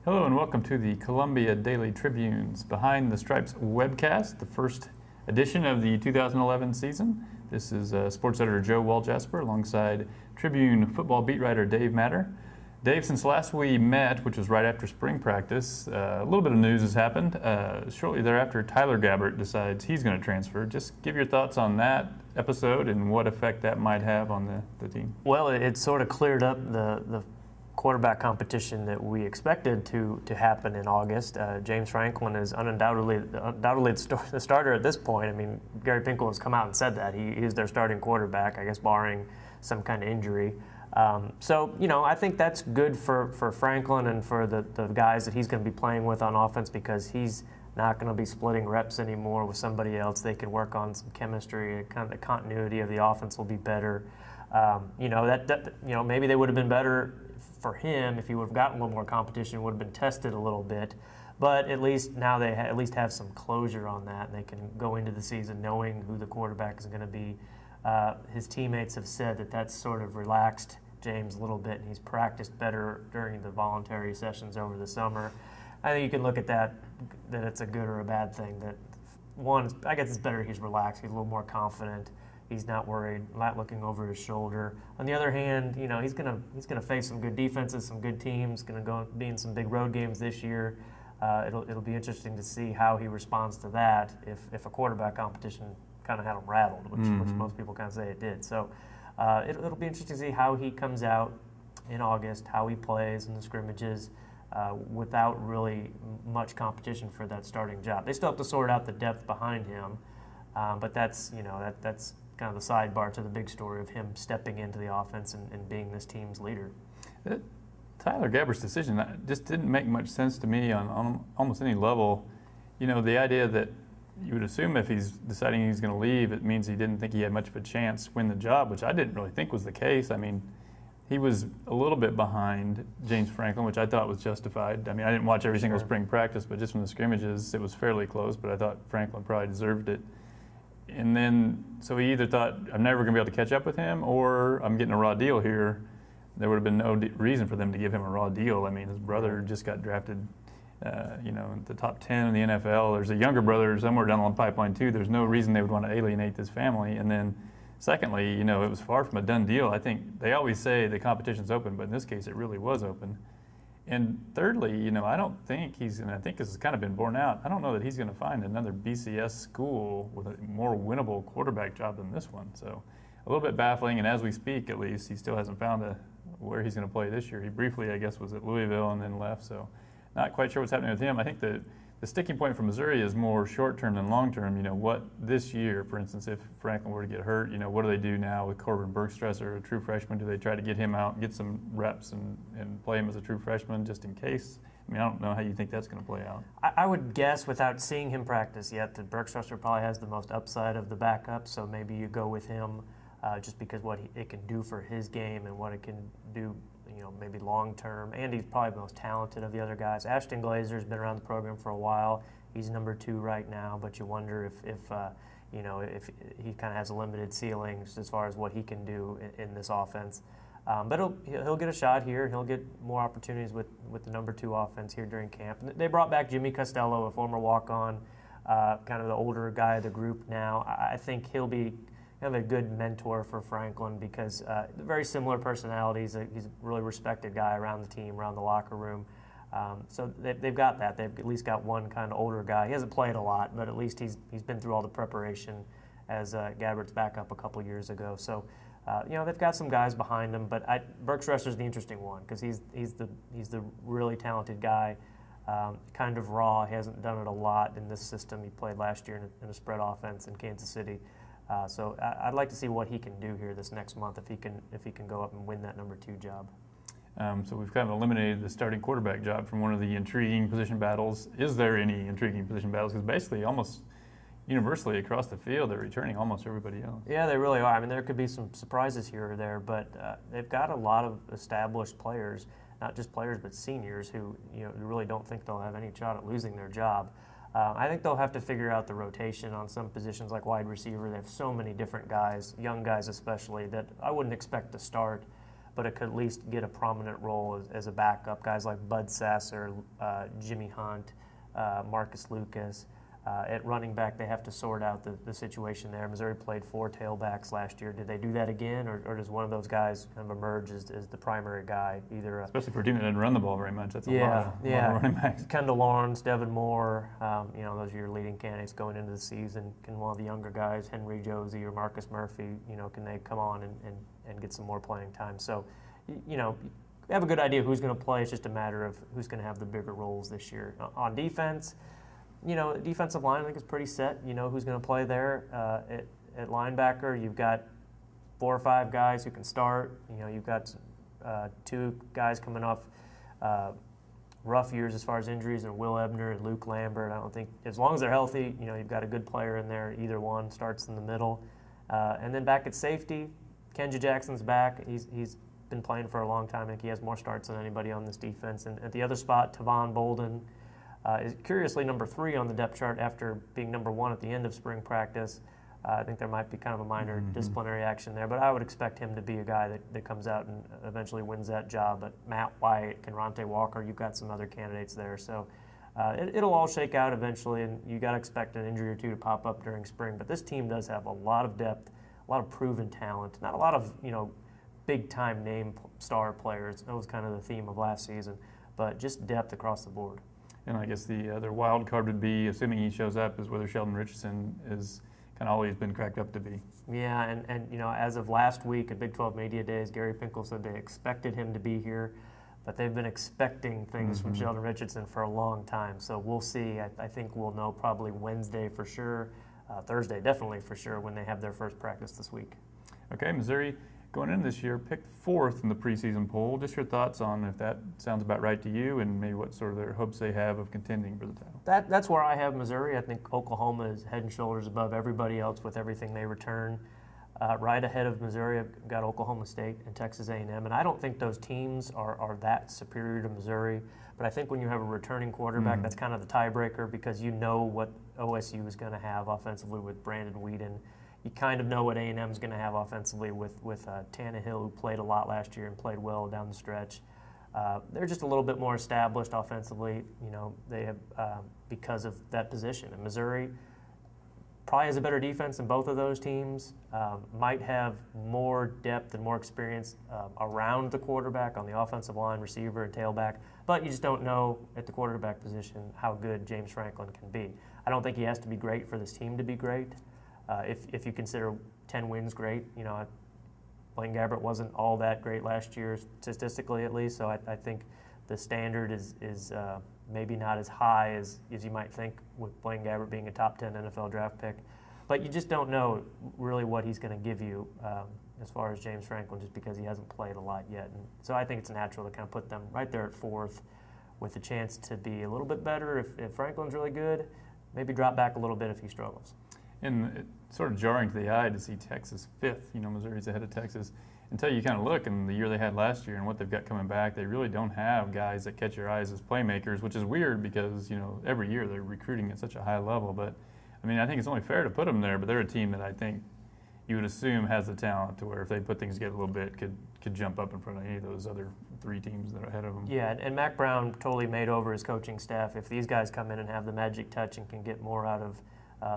Hello and welcome to the Columbia Daily Tribune's Behind the Stripes webcast, the first edition of the 2011 season. This is sports editor Joe Walljasper alongside Tribune football beat writer Dave Matter. Dave, since last we met, which was right after spring practice, a little bit of news has happened. Shortly thereafter, Tyler Gabbert decides he's going to transfer. Just give your thoughts on that episode and what effect that might have on the team. Well, it sort of cleared up the quarterback competition that we expected to happen in August. James Franklin is undoubtedly the starter at this point. I mean, Gary Pinkel has come out and said that. He is their starting quarterback, I guess, barring some kind of injury. So, I think that's good for Franklin and for the guys that he's going to be playing with on offense, because he's not going to be splitting reps anymore with somebody else. They can work on some chemistry. Kind of the continuity of the offense will be better. Maybe they would have been better for him if he would have gotten a little more competition, would have been tested a little bit. But at least now they at least have some closure on that, and they can go into the season knowing who the quarterback is going to be. His teammates have said that that's sort of relaxed James a little bit, and he's practiced better during the voluntary sessions over the summer. I think you can look at that it's a good or a bad thing. That one, I guess it's better he's relaxed, he's a little more confident. He's not worried, not looking over his shoulder. On the other hand, he's gonna face some good defenses, some good teams. Going to be in some big road games this year. It'll be interesting to see how he responds to that. If a quarterback competition kind of had him rattled, which most people kind of say it did. So it'll be interesting to see how he comes out in August, how he plays in the scrimmages without really much competition for that starting job. They still have to sort out the depth behind him, but that's kind of the sidebar to the big story of him stepping into the offense and being this team's leader. Tyler Gabbert's decision just didn't make much sense to me on almost any level. The idea that you would assume if he's deciding he's going to leave, it means he didn't think he had much of a chance to win the job, which I didn't really think was the case. I mean, he was a little bit behind James Franklin, which I thought was justified. I mean, I didn't watch every single spring practice, but just from the scrimmages, it was fairly close, but I thought Franklin probably deserved it. And then, so he either thought, I'm never going to be able to catch up with him, or I'm getting a raw deal here. There would have been no reason for them to give him a raw deal. I mean, his brother just got drafted, in the top 10 in the NFL. There's a younger brother somewhere down the pipeline, too. There's no reason they would want to alienate this family. And then, secondly, it was far from a done deal. I think they always say the competition's open, but in this case, it really was open. And thirdly, I don't think and I think this has kind of been borne out, I don't know that he's going to find another BCS school with a more winnable quarterback job than this one. So a little bit baffling, and as we speak, at least, he still hasn't found where he's going to play this year. He briefly, I guess, was at Louisville and then left, so not quite sure what's happening with him. I think the sticking point for Missouri is more short-term than long-term. What this year, for instance, if Franklin were to get hurt, what do they do now with Corbin Bergstresser, a true freshman? Do they try to get him out and get some reps and play him as a true freshman just in case? I mean, I don't know how you think that's going to play out. I would guess, without seeing him practice yet, that Bergstresser probably has the most upside of the backups, so maybe you go with him just because what it can do for his game and what it can do maybe long-term, and he's probably the most talented of the other guys. Ashton Glazer's been around the program for a while. He's number 2 right now, but you wonder if he kind of has a limited ceiling as far as what he can do in this offense. But he'll get a shot here, and he'll get more opportunities with the number 2 offense here during camp. They brought back Jimmy Costello, a former walk-on, kind of the older guy of the group now. I think he'll be kind of a good mentor for Franklin because very similar personalities. He's a really respected guy around the team, around the locker room. So they've got that. They've at least got one kind of older guy. He hasn't played a lot, but at least he's been through all the preparation as Gabbert's backup a couple years ago. So they've got some guys behind him, but Bergstresser's the interesting one because he's the really talented guy. Kind of raw. He hasn't done it a lot in this system. He played last year in a spread offense in Kansas City. So I'd like to see what he can do here this next month if he can go up and win that number 2 job. So we've kind of eliminated the starting quarterback job from one of the intriguing position battles. Is there any intriguing position battles? Because basically almost universally across the field, they're returning almost everybody else. Yeah, they really are. I mean, there could be some surprises here or there, but they've got a lot of established players, not just players but seniors who really don't think they'll have any shot at losing their job. I think they'll have to figure out the rotation on some positions like wide receiver. They have so many different guys, young guys especially, that I wouldn't expect to start but it could at least get a prominent role as a backup. Guys like Bud Sasser, Jimmy Hunt, Marcus Lucas. At running back, they have to sort out the situation there. Missouri played 4 tailbacks last year. Did they do that again, or does one of those guys kind of emerge as the primary guy? Especially for a team that didn't run the ball very much. That's a lot of running backs. Kendall Lawrence, Devin Moore, those are your leading candidates going into the season. Can one of the younger guys, Henry Josie or Marcus Murphy, can they come on and get some more playing time? So, we have a good idea who's going to play. It's just a matter of who's going to have the bigger roles this year. On defense, defensive line I think is pretty set. You know who's going to play there. At linebacker, you've got 4 or 5 guys who can start. You've got 2 guys coming off rough years as far as injuries, and Will Ebner and Luke Lambert. I don't think, as long as they're healthy, you've got a good player in there. Either one starts in the middle. And then back at safety, Kenja Jackson's back. He's been playing for a long time. I think he has more starts than anybody on this defense. And at the other spot, Tavon Bolden is curiously number 3 on the depth chart after being number 1 at the end of spring practice. I think there might be kind of a minor disciplinary action there, but I would expect him to be a guy that comes out and eventually wins that job. But Matt White, Conrante Walker, you've got some other candidates there. So it'll all shake out eventually, and you got to expect an injury or 2 to pop up during spring. But this team does have a lot of depth, a lot of proven talent, not a lot of, big-time name star players. That was kind of the theme of last season, but just depth across the board. And I guess the other wild card would be, assuming he shows up, is whether Sheldon Richardson is kind of always been cracked up to be. Yeah, and as of last week at Big 12 Media Days, Gary Pinkel said they expected him to be here, but they've been expecting things from Sheldon Richardson for a long time. So we'll see. I think we'll know probably Wednesday for sure, Thursday definitely for sure, when they have their first practice this week. Okay, Missouri, going in this year, picked 4th in the preseason poll. Just your thoughts on if that sounds about right to you, and maybe what sort of their hopes they have of contending for the title. That's where I have Missouri. I think Oklahoma is head and shoulders above everybody else with everything they return. Right ahead of Missouri, I've got Oklahoma State and Texas A&M, and I don't think those teams are that superior to Missouri. But I think when you have a returning quarterback, that's kind of the tiebreaker, because you know what OSU is going to have offensively with Brandon Weeden. You kind of know what A&M is going to have offensively with Tannehill, who played a lot last year and played well down the stretch. They're just a little bit more established offensively, they have because of that position. And Missouri probably has a better defense than both of those teams, might have more depth and more experience around the quarterback on the offensive line, receiver and tailback, but you just don't know at the quarterback position how good James Franklin can be. I don't think he has to be great for this team to be great. If you consider 10 wins great, Blaine Gabbert wasn't all that great last year, statistically at least, so I think the standard is maybe not as high as you might think with Blaine Gabbert being a top 10 NFL draft pick. But you just don't know really what he's going to give you as far as James Franklin, just because he hasn't played a lot yet. And so I think it's natural to kind of put them right there at 4th with a chance to be a little bit better if Franklin's really good, maybe drop back a little bit if he struggles. And it's sort of jarring to the eye to see Texas 5th. Missouri's ahead of Texas. Until you kind of look in the year they had last year and what they've got coming back, they really don't have guys that catch your eyes as playmakers, which is weird because, every year they're recruiting at such a high level. But, I think it's only fair to put them there, but they're a team that I think you would assume has the talent to where if they put things together a little bit, could jump up in front of any of those other 3 teams that are ahead of them. Yeah, and Mac Brown totally made over his coaching staff. If these guys come in and have the magic touch and can get more out of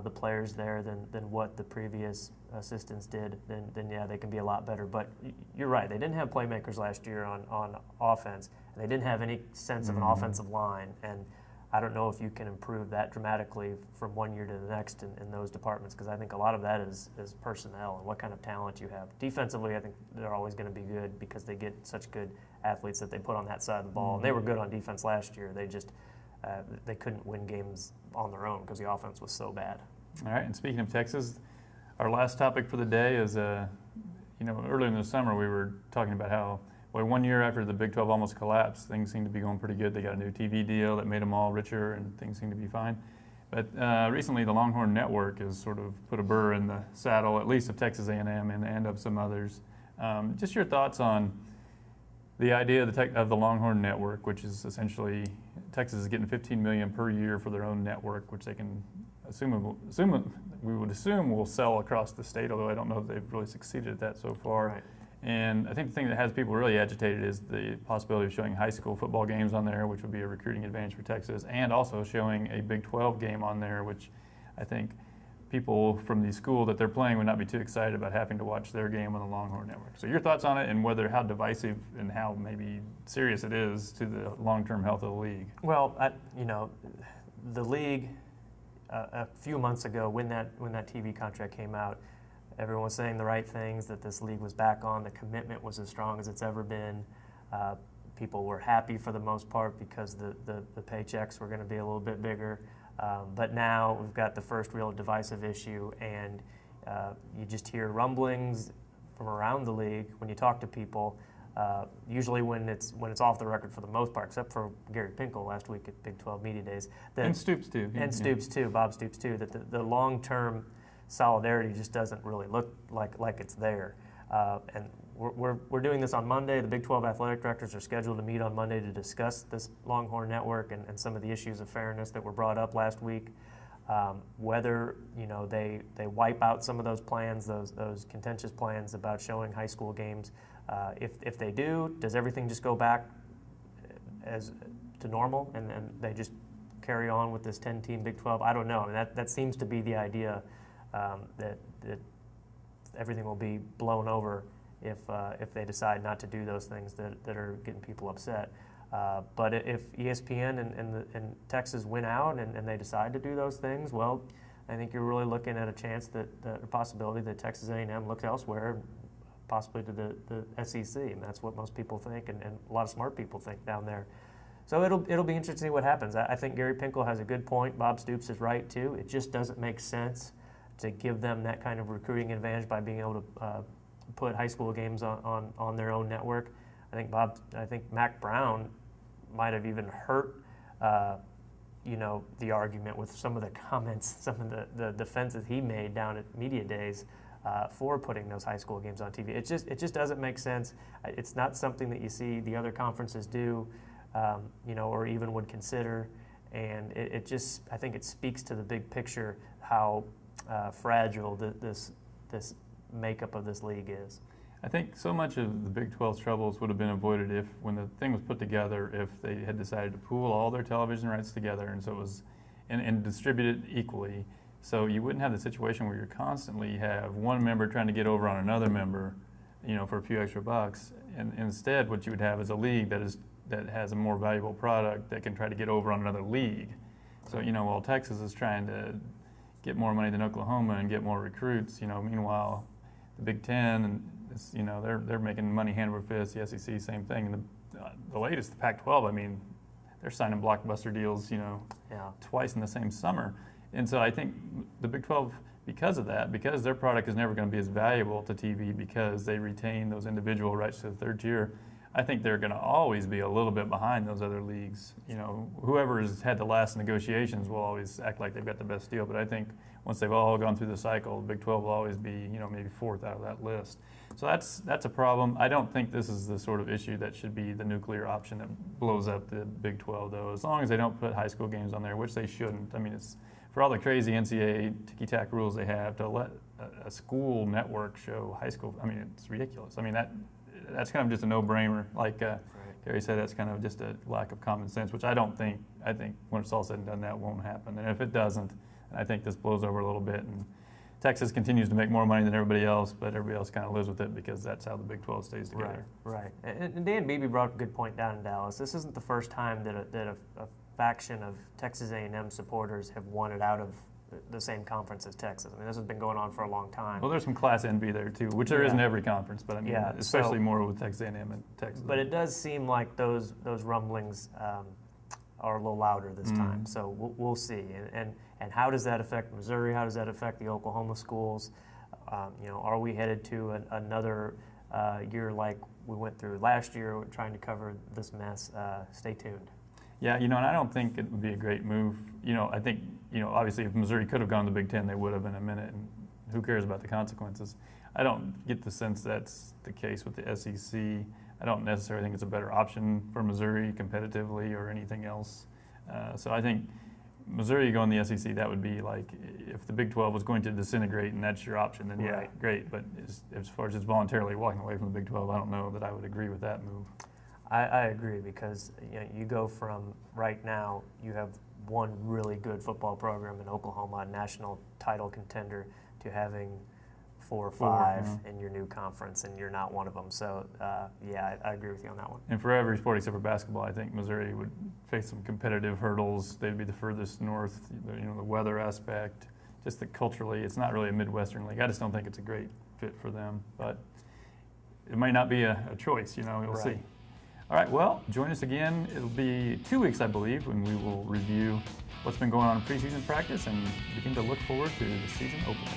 the players there than what the previous assistants did, then yeah, they can be a lot better. But you're right, they didn't have playmakers last year on offense, and they didn't have any sense of an offensive line. And I don't know if you can improve that dramatically from one year to the next in those departments, because I think a lot of that is personnel and what kind of talent you have. Defensively, I think they're always going to be good because they get such good athletes that they put on that side of the ball. And they were good on defense last year. They just they couldn't win games on their own because the offense was so bad. All right, and speaking of Texas, our last topic for the day is, earlier in the summer we were talking about how, 1 year after the Big 12 almost collapsed, things seem to be going pretty good. They got a new TV deal that made them all richer, and things seem to be fine. But recently the Longhorn Network has sort of put a burr in the saddle, at least of Texas A&M and of some others. Just your thoughts on the idea of the Longhorn Network, which is essentially Texas is getting $15 million per year for their own network, which they can we would assume will sell across the state, although I don't know if they've really succeeded at that so far. Right. And I think the thing that has people really agitated is the possibility of showing high school football games on there, which would be a recruiting advantage for Texas, and also showing a Big 12 game on there, which I think people from the school that they're playing would not be too excited about having to watch their game on the Longhorn Network. So your thoughts on it, and how divisive and how maybe serious it is to the long-term health of the league? Well, the league a few months ago when that TV contract came out, everyone was saying the right things, that this league was back on, the commitment was as strong as it's ever been. People were happy for the most part because the paychecks were going to be a little bit bigger. But now we've got the first real divisive issue, and you just hear rumblings from around the league when you talk to people. Usually when it's off the record for the most part, except for Gary Pinkel last week at Big 12 Media Days. And Stoops too. And Stoops too, Bob Stoops too, that the long-term solidarity just doesn't really look like it's there. And we're doing this on Monday. The Big 12 athletic directors are scheduled to meet on Monday to discuss this Longhorn Network and some of the issues of fairness that were brought up last week. Whether they wipe out some of those plans, those contentious plans about showing high school games. If they do, does everything just go back as to normal and they just carry on with this 10-team Big 12? I don't know. I mean, that seems to be the idea, that everything will be blown over if they decide not to do those things that are getting people upset. But if ESPN and Texas win out and they decide to do those things, well, I think you're really looking at a chance that the possibility that Texas A&M looks elsewhere, possibly to the SEC, and that's what most people think, and a lot of smart people think down there. So it'll be interesting to see what happens. I think Gary Pinkel has a good point. Bob Stoops is right too. It just doesn't make sense to give them that kind of recruiting advantage by being able to put high school games on their own network. I think Mac Brown might have even hurt the argument with some of the comments, some of the defenses he made down at Media Days for putting those high school games on TV. It just doesn't make sense. It's not something that you see the other conferences do, or even would consider. And I think it speaks to the big picture how fragile this makeup of this league is. I think so much of the Big 12's troubles would have been avoided if, when the thing was put together, if they had decided to pool all their television rights together, and so it was and distribute it equally. So you wouldn't have the situation where you constantly have one member trying to get over on another member, for a few extra bucks. And instead, what you would have is a league that has a more valuable product that can try to get over on another league. So while Texas is trying to get more money than Oklahoma and get more recruits, meanwhile the Big Ten and they're making money hand over fist. The SEC, same thing. And the latest, the Pac-12, I mean, they're signing blockbuster deals, twice in the same summer. And so I think the Big 12, because of that, because their product is never going to be as valuable to TV because they retain those individual rights to the third tier, I think they're going to always be a little bit behind those other leagues. Whoever has had the last negotiations will always act like they've got the best deal. But I think once they've all gone through the cycle, the Big 12 will always be, maybe fourth out of that list. So that's a problem. I don't think this is the sort of issue that should be the nuclear option that blows up the Big 12, though. As long as they don't put high school games on there, which they shouldn't. I mean, it's for all the crazy NCAA ticky-tack rules they have to let a school network show high school. I mean, it's ridiculous. I mean, that's kind of just a no-brainer. Like Gary said, that's kind of just a lack of common sense, which I think when it's all said and done, that won't happen. And if it doesn't, I think this blows over a little bit. And Texas continues to make more money than everybody else, but everybody else kind of lives with it because that's how the Big 12 stays together. Right. And Dan Beebe brought up a good point down in Dallas. This isn't the first time that a faction of Texas A&M supporters have wanted out of the same conference as Texas. I mean, this has been going on for a long time. Well, there's some class envy there too, which there is in every conference, but I mean, especially more with Texas A&M and Texas. But it does seem like those rumblings are a little louder this time. So we'll see. And how does that affect Missouri? How does that affect the Oklahoma schools? Are we headed to another year like we went through last year, trying to cover this mess? Stay tuned. Yeah, and I don't think it would be a great move. I think, obviously if Missouri could have gone to the Big Ten, they would have in a minute, and who cares about the consequences? I don't get the sense that's the case with the SEC. I don't necessarily think it's a better option for Missouri competitively or anything else. So I think Missouri going the SEC, that would be like if the Big 12 was going to disintegrate and that's your option, then yeah, great. But as far as just voluntarily walking away from the Big 12, I don't know that I would agree with that move. I agree because you go from right now, you have one really good football program in Oklahoma, a national title contender, to having 4 or 5 in your new conference, and you're not one of them. So, yeah, I agree with you on that one. And for every sport except for basketball, I think Missouri would face some competitive hurdles. They'd be the furthest north, the weather aspect, just that culturally, it's not really a Midwestern league. I just don't think it's a great fit for them. But it might not be a choice, we'll see. All right, well, join us again. It'll be 2 weeks, I believe, when we will review what's been going on in preseason practice and begin to look forward to the season opener.